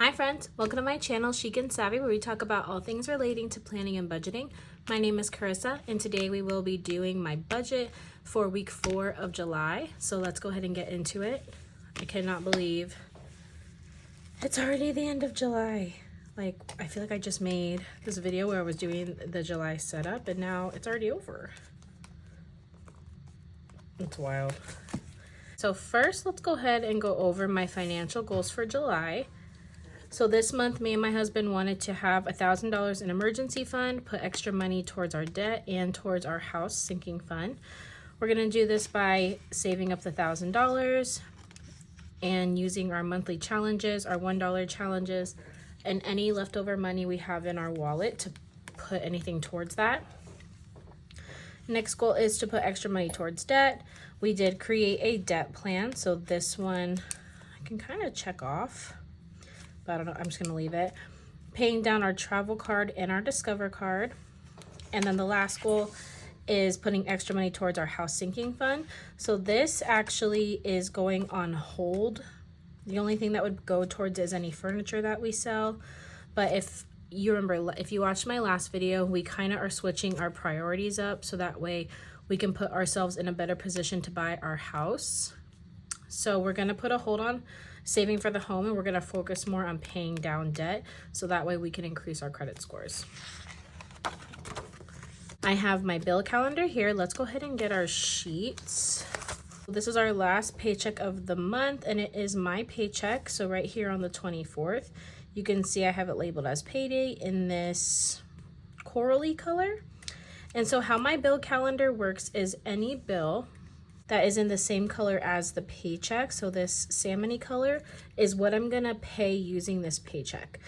Hi friends, welcome to my channel Chic and Savvy, where we talk about all things relating to planning and budgeting. My name is Carissa and today we will be doing my budget for week 4 of July. So let's go ahead and get into it. I cannot believe it's already the end of July. Like, I feel like I just made this video where I was doing the July setup and now it's already over. It's wild. So first, let's go ahead and go over my financial goals for July. So this month, me and my husband wanted to have $1,000 in emergency fund, put extra money towards our debt and towards our house sinking fund. We're gonna do this by saving up the $1,000 and using our monthly challenges, our $1 challenges, and any leftover money we have in our wallet to put anything towards that. Next goal is to put extra money towards debt. We did create a debt plan, so this one I can kind of check off. But I don't know, I'm just gonna leave it. Paying down our travel card and our Discover card. And then the last goal is putting extra money towards our house sinking fund. So this actually is going on hold. The only thing that would go towards is any furniture that we sell. But if you remember, if you watched my last video, we kind of are switching our priorities up so that way we can put ourselves in a better position to buy our house. So we're gonna put a hold on saving for the home and we're gonna focus more on paying down debt so that way we can increase our credit scores. I have my bill calendar here. Let's go ahead and get our sheets. This is our last paycheck of the month and it is my paycheck. So right here on the 24th, you can see I have it labeled as payday in this corally color. And so how my bill calendar works is any bill that is in the same color as the paycheck, so this salmony color, is what I'm gonna pay using this paycheck.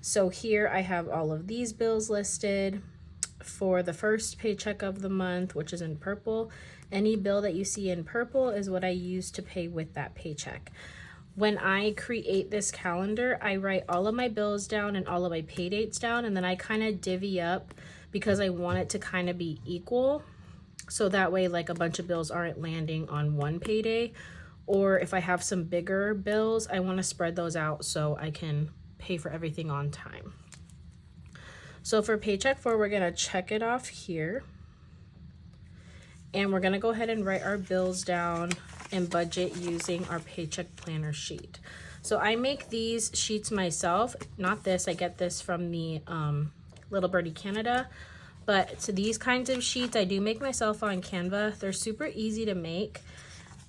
So here I have all of these bills listed for the first paycheck of the month, which is in purple. Any bill that you see in purple is what I use to pay with that paycheck. When I create this calendar, I write all of my bills down and all of my pay dates down, and then I kind of divvy up because I want it to kind of be equal. So that way, like, a bunch of bills aren't landing on one payday, or if I have some bigger bills, I want to spread those out so I can pay for everything on time. So for paycheck 4, we're going to check it off here. And we're going to go ahead and write our bills down and budget using our paycheck planner sheet. So I make these sheets myself, not this. I get this from the LittleBirdieCanada. But so these kinds of sheets I do make myself on Canva. They're super easy to make.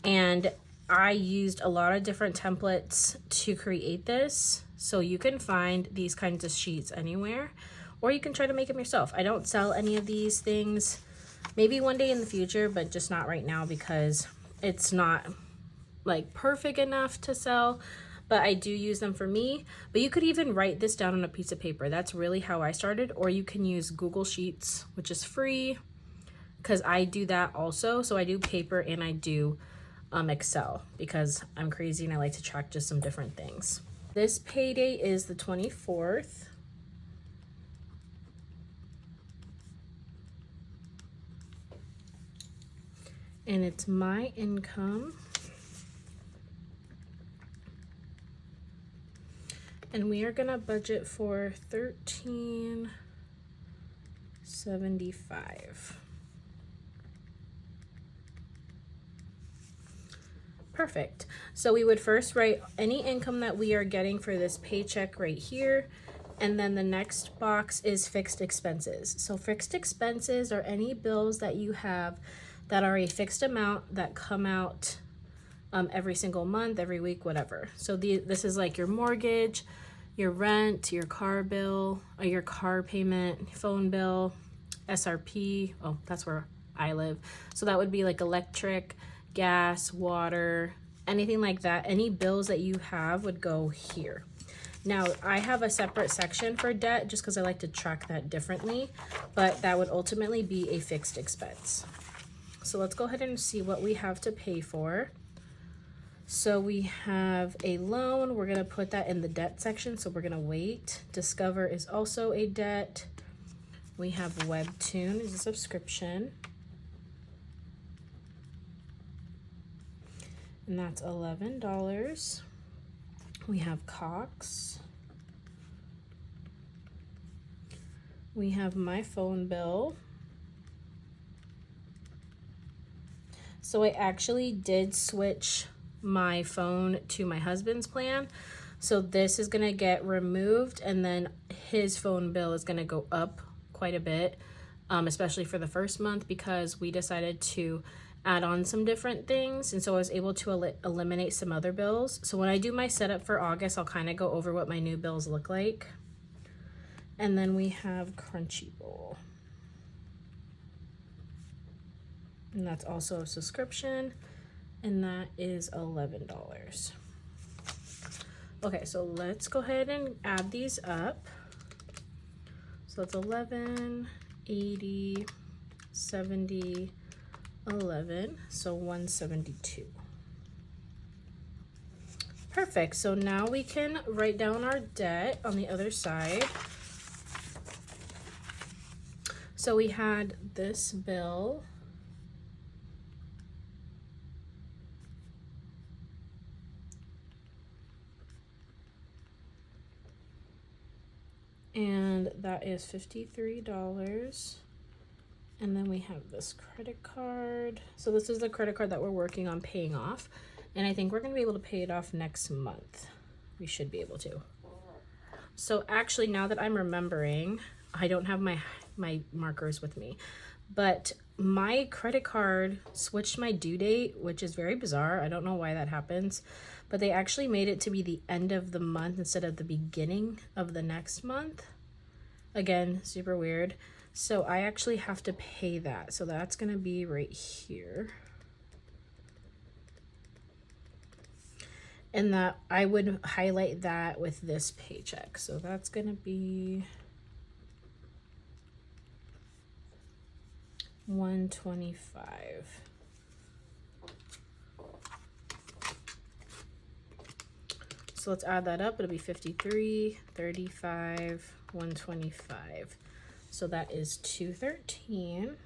And I used a lot of different templates to create this. So you can find these kinds of sheets anywhere, or you can try to make them yourself. I don't sell any of these things. Maybe one day in the future, but just not right now because it's not like perfect enough to sell. But I do use them for me. But you could even write this down on a piece of paper. That's really how I started. Or you can use Google Sheets, which is free, because I do that also. So I do paper and I do Excel because I'm crazy and I like to track just some different things. This payday is the 24th. And it's my income. And we are gonna budget for $13.75. Perfect. So we would first write any income that we are getting for this paycheck right here. And then the next box is fixed expenses. So fixed expenses are any bills that you have that are a fixed amount that come out every single month, every week, whatever. So this is like your mortgage, your rent, your car bill, or your car payment, phone bill, SRP. Oh, that's where I live. So that would be like electric, gas, water, anything like that. Any bills that you have would go here. Now, I have a separate section for debt just because I like to track that differently, but that would ultimately be a fixed expense. So let's go ahead and see what we have to pay for. So we have a loan. We're going to put that in the debt section. So we're going to wait. Discover is also a debt. We have Webtoon is a subscription. And that's $11. We have Cox. We have my phone bill. So I actually did switch my phone to my husband's plan. So this is gonna get removed, and then his phone bill is gonna go up quite a bit, especially for the first month, because we decided to add on some different things, and so I was able to eliminate some other bills. So when I do my setup for August, I'll kind of go over what my new bills look like. And then we have Crunchyroll, and that's also a subscription, and that is $11. Okay, so let's go ahead and add these up. So it's 11, 80, 70, 11, so 172. Perfect. So now we can write down our debt on the other side. So we had this bill, and that is $53. And then we have this credit card. So this is the credit card that we're working on paying off. And I think we're gonna be able to pay it off next month. We should be able to. So actually, now that I'm remembering, I don't have my markers with me, but my credit card switched my due date, which is very bizarre. I don't know why that happens, but they actually made it to be the end of the month instead of the beginning of the next month. Again, super weird. So I actually have to pay that. So that's gonna be right here. And that I would highlight that with this paycheck. So that's gonna be $125. So let's add that up. It'll be 53, 35, 125. So that is $213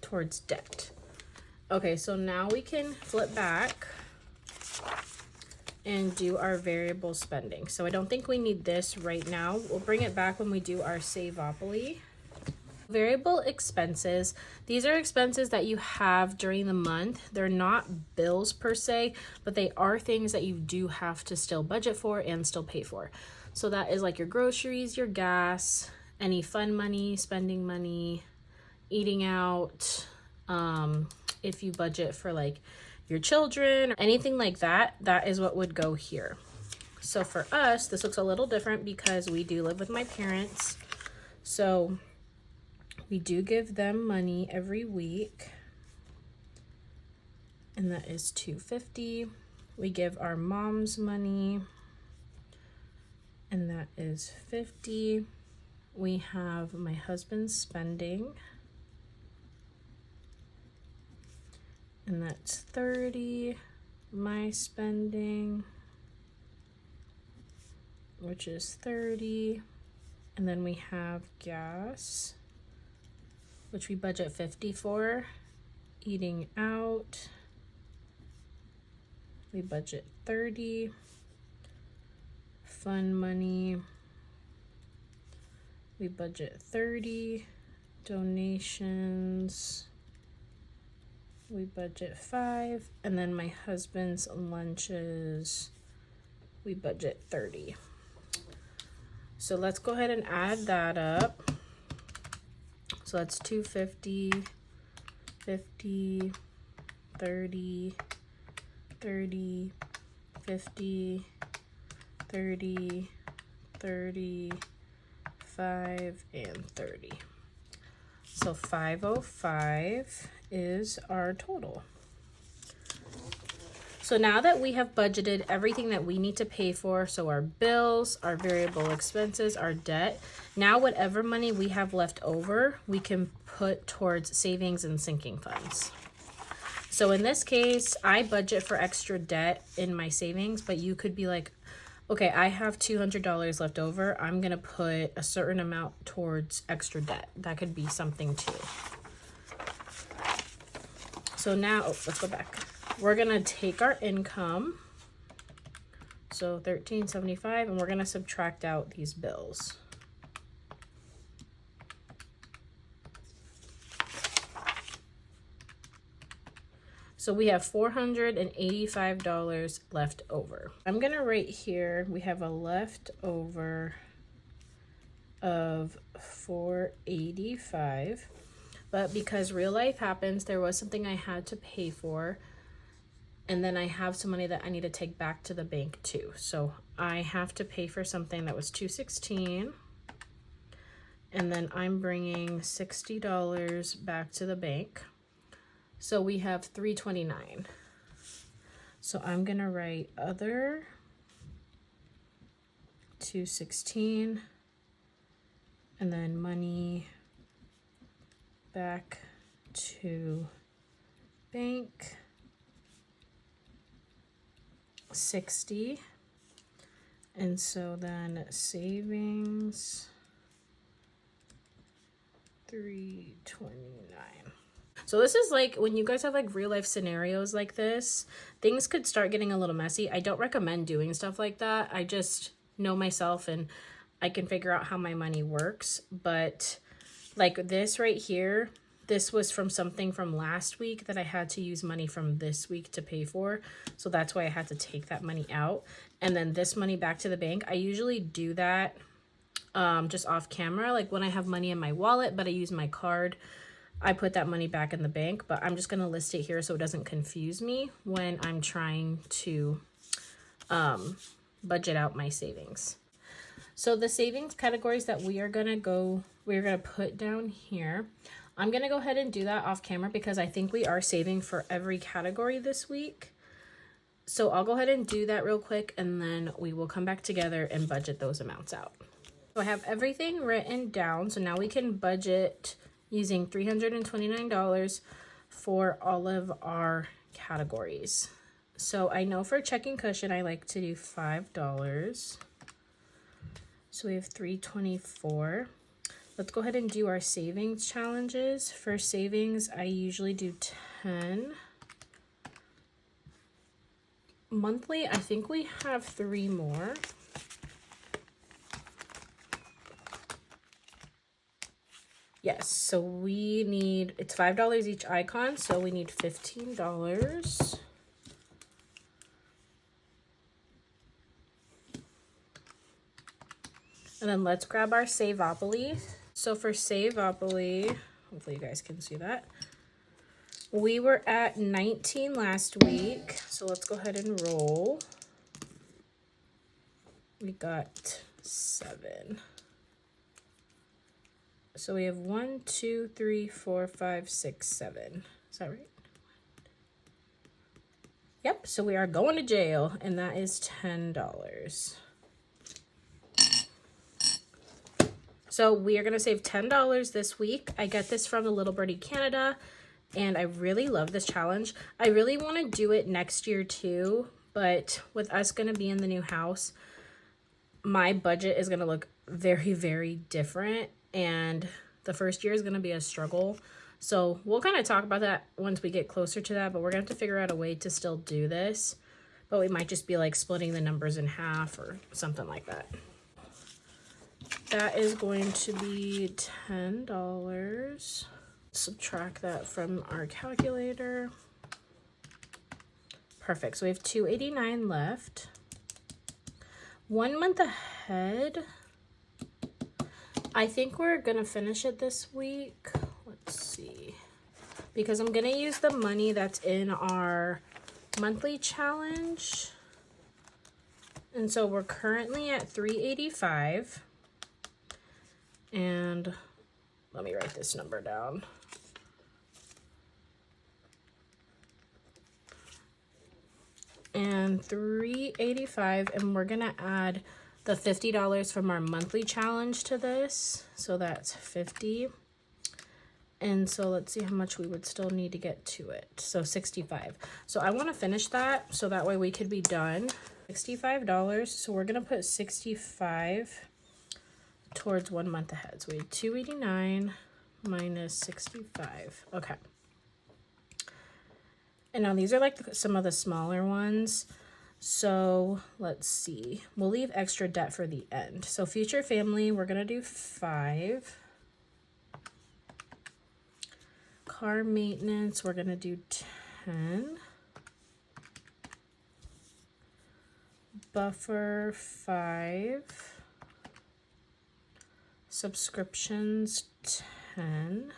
towards debt. Okay, so now we can flip back and do our variable spending. So I don't think we need this right now. We'll bring it back when we do our Saveopoly. Variable expenses, these are expenses that you have during the month. They're not bills per se, but they are things that you do have to still budget for and still pay for. So that is like your groceries, your gas, any fun money, spending money, eating out, if you budget for like your children, anything like that, that is what would go here. So for us, this looks a little different because we do live with my parents. So we do give them money every week, and that is $250. We give our moms money, and that is $50. We have my husband's spending, and that's $30. My spending, which is $30. And then we have gas, which we budget $50 for. Eating out, we budget $30. Fun money, we budget $30. Donations, we budget $5. And then my husband's lunches, we budget $30. So let's go ahead and add that up. So that's $250, $50, $30, $30, $50, $30, $30, $5, and $30. So $505 is our total. So now that we have budgeted everything that we need to pay for, so our bills, our variable expenses, our debt, now whatever money we have left over, we can put towards savings and sinking funds. So in this case, I budget for extra debt in my savings, but you could be like, okay, I have $200 left over. I'm gonna put a certain amount towards extra debt. That could be something too. So now, let's go back. We're gonna take our income, so $1375, and we're gonna subtract out these bills. So we have $485 left over. I'm gonna write here, we have a leftover of $485, but because real life happens, there was something I had to pay for, and then I have some money that I need to take back to the bank too. So I have to pay for something that was $216, and then I'm bringing $60 back to the bank. So we have $329. So I'm gonna write other $216, and then money back to bank, 60. And so then savings, 329. So this is like when you guys have like real life scenarios like this, things could start getting a little messy. I don't recommend doing stuff like that. I just know myself and I can figure out how my money works. But like this right here, this was from something from last week that I had to use money from this week to pay for. So that's why I had to take that money out. And then this money back to the bank. I usually do that just off camera. Like when I have money in my wallet, but I use my card, I put that money back in the bank. But I'm just going to list it here so it doesn't confuse me when I'm trying to budget out my savings. So the savings categories that we're going to put down here, I'm going to go ahead and do that off camera because I think we are saving for every category this week. So I'll go ahead and do that real quick, and then we will come back together and budget those amounts out. So I have everything written down. So now we can budget using $329 for all of our categories. So I know for checking cushion, I like to do $5. So we have $324. Let's go ahead and do our savings challenges. For savings, I usually do 10. Monthly, I think we have 3 more. Yes, so we need, it's $5 each icon, so we need $15. And then let's grab our Saveopoly. So for Saveopoly, hopefully you guys can see that. We were at 19 last week, so let's go ahead and roll. We got 7. So we have 1, 2, 3, 4, 5, 6, 7. Is that right? Yep, so we are going to jail, and that is $10. So we are going to save $10 this week. I get this from the LittleBirdieCanada, and I really love this challenge. I really want to do it next year too, but with us going to be in the new house, my budget is going to look very, very different, and the first year is going to be a struggle. So we'll kind of talk about that once we get closer to that, but we're going to have to figure out a way to still do this, but we might just be like splitting the numbers in half or something like that. That is going to be $10. Subtract that from our calculator. Perfect. So we have $289 left. 1 month ahead. I think we're going to finish it this week. Let's see. Because I'm going to use the money that's in our monthly challenge. And so we're currently at $385. And let me write this number down. And $385, and we're gonna add the $50 from our monthly challenge to this. So that's 50. And so let's see how much we would still need to get to it. So 65. So I want to finish that so that way we could be done. $65. So we're gonna put 65 towards 1 month ahead. So we have 289 minus 65. Okay. And now these are like some of the smaller ones. So let's see. We'll leave extra debt for the end. So future family, we're going to do 5. Car maintenance, we're going to do 10. Buffer 5. Subscriptions 10.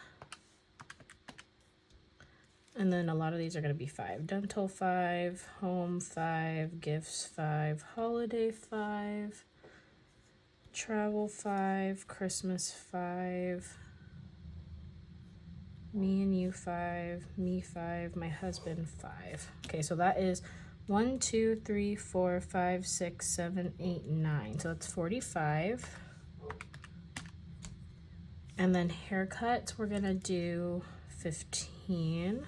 And then a lot of these are going to be 5. Dental 5, home 5, gifts 5, holiday 5, travel 5, Christmas 5, me and you 5, me 5, my husband 5. Okay, so that is 1, 2, 3, 4, 5, 6, 7, 8, 9. So that's 45. And then haircuts, we're going to do 15.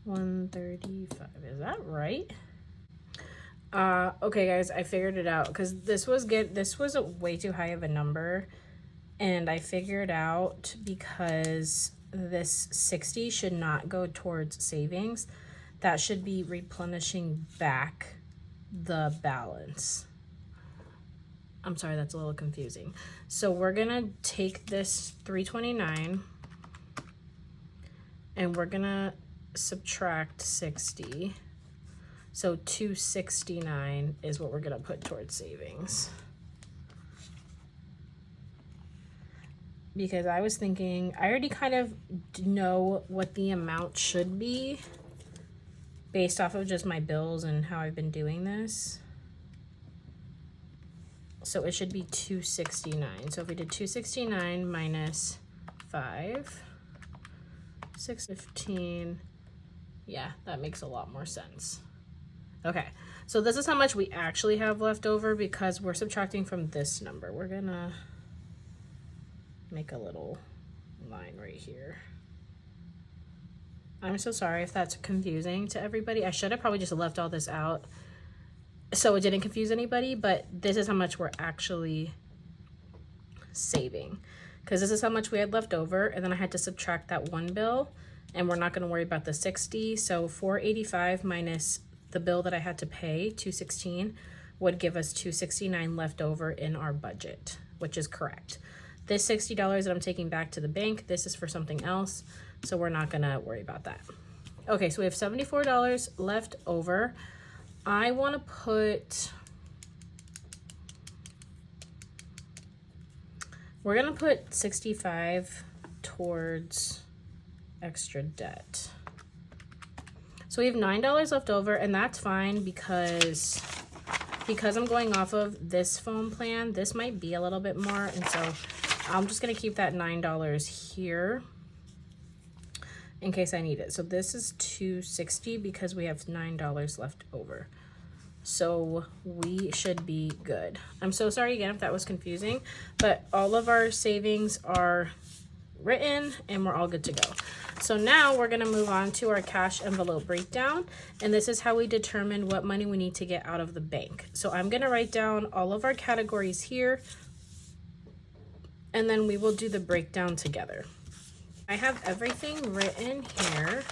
135. Is that right? Okay guys, I figured it out because this was a way too high of a number, and I figured out because this 60 should not go towards savings. That should be replenishing back the balance. I'm sorry, that's a little confusing. So we're gonna take this 329 and we're gonna subtract 60. So 269 is what we're gonna put towards savings. Because I was thinking, I already kind of know what the amount should be based off of just my bills and how I've been doing this. So it should be 269. So if we did 269 minus 5, 615, yeah, that makes a lot more sense. Okay, so this is how much we actually have left over because we're subtracting from this number. We're gonna make a little line right here. I'm so sorry if that's confusing to everybody. I should have probably just left all this out so it didn't confuse anybody, but this is how much we're actually saving because this is how much we had left over, and then I had to subtract that one bill, and we're not going to worry about the 60. So 485 minus the bill that I had to pay, 216, would give us 269 left over in our budget, which is correct. This $60 that I'm taking back to the bank, this is for something else, so we're not going to worry about that. Okay, so we have $74 left over. I want to put, we're going to put 65 towards extra debt. So we have $9 left over, and that's fine because I'm going off of this phone plan. This might be a little bit more, and so I'm just going to keep that $9 here in case I need it. So this is $260 because we have $9 left over. So we should be good. I'm so sorry again if that was confusing, but all of our savings are written and we're all good to go. So now we're going to move on to our cash envelope breakdown, and this is how we determine what money we need to get out of the bank. So I'm going to write down all of our categories here, and then we will do the breakdown together. I have everything written here.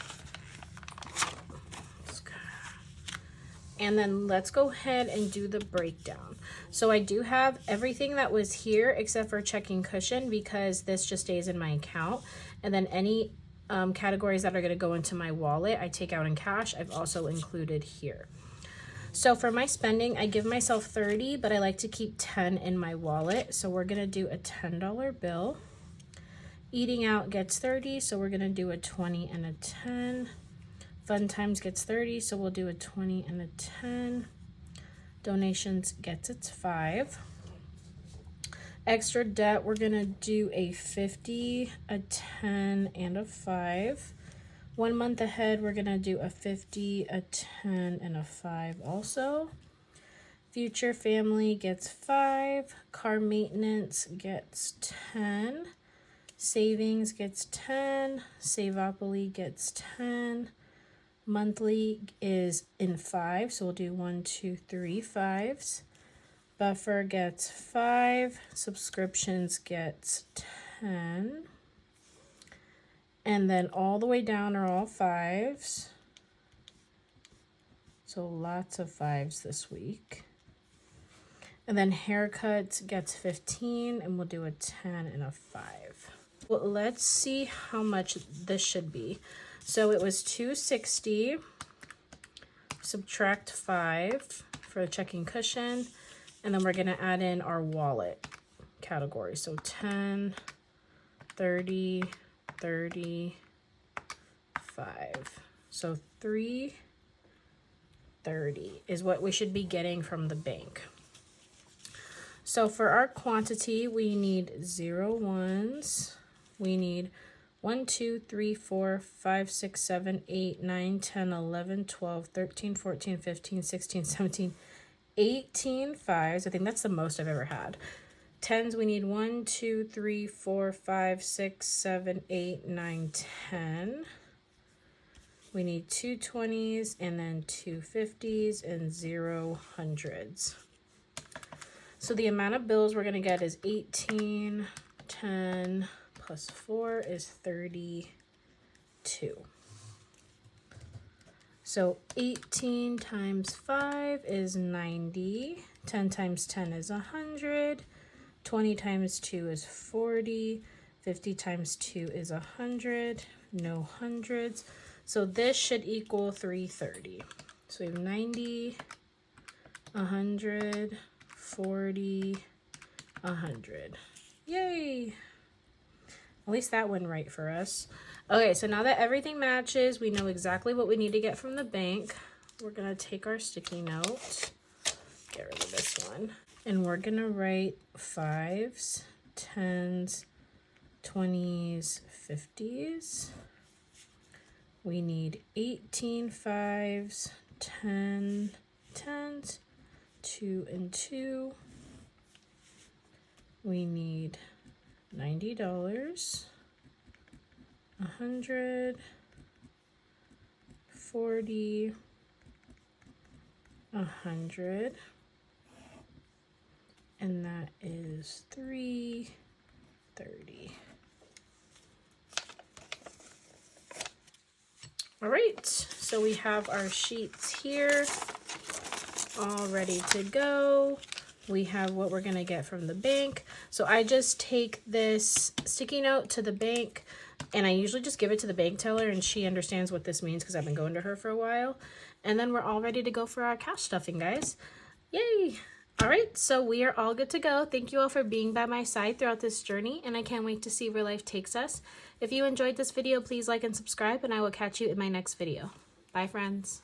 And then let's go ahead and do the breakdown. So I do have everything that was here except for checking cushion because this just stays in my account. And then any categories that are going to go into my wallet, I take out in cash. I've also included here. So for my spending, I give myself 30, but I like to keep 10 in my wallet. So we're going to do a $10 bill. Eating out gets 30, so we're going to do a 20 and a 10. Fun times gets 30, so we'll do a 20 and a 10. Donations gets its 5. Extra debt, we're gonna do a 50, a 10, and a 5. 1 month ahead, we're gonna do a 50, a 10, and a 5 also. Future family gets 5. Car maintenance gets 10. Savings gets 10. Saveopoly gets 10. Monthly is in 5, so we'll do 1, 2, 3 5s. Buffer gets 5. Subscriptions gets 10. And then all the way down are all 5s. So lots of 5s this week. And then haircuts gets 15, and we'll do a 10 and a 5. Well, let's see how much this should be. So it was $260, subtract 5 for the checking cushion, and then we're gonna add in our wallet category. So 10, 30, 35. So $330 is what we should be getting from the bank. So for our quantity, we need 0 ones. We need 1, 2, 3, 4, 5, 6, 7, 8, 9, 10, 11, 12, 13, 14, 15, 16, 17, 18 fives. I think that's the most I've ever had. Tens, we need 1, 2, 3, 4, 5, 6, 7, 8, 9, 10. We need 2 20s and then 2 50s and 0 hundreds. So the amount of bills we're gonna get is 18, 10, plus 4 is 32. So 18 times 5 is 90. 10 times 10 is 100. 20 times 2 is 40. 50 times 2 is 100. No hundreds. So this should equal 330. So we have 90, 100, 40, 100. Yay! At least that went right for us. Okay, so now that everything matches, we know exactly what we need to get from the bank. We're gonna take our sticky note, get rid of this one, and we're gonna write 5s, 10s, 20s, 50s. We need 18 5s, 10 10s, 2 and 2. We need $90, 100, 40, 100, and that is 330. All right, so we have our sheets here all ready to go. We have what we're gonna get from the bank. So I just take this sticky note to the bank, and I usually just give it to the bank teller, and she understands what this means because I've been going to her for a while. And then we're all ready to go for our cash stuffing, guys. Yay! All right, so we are all good to go. Thank you all for being by my side throughout this journey, and I can't wait to see where life takes us. If you enjoyed this video, please like and subscribe, and I will catch you in my next video. Bye, friends.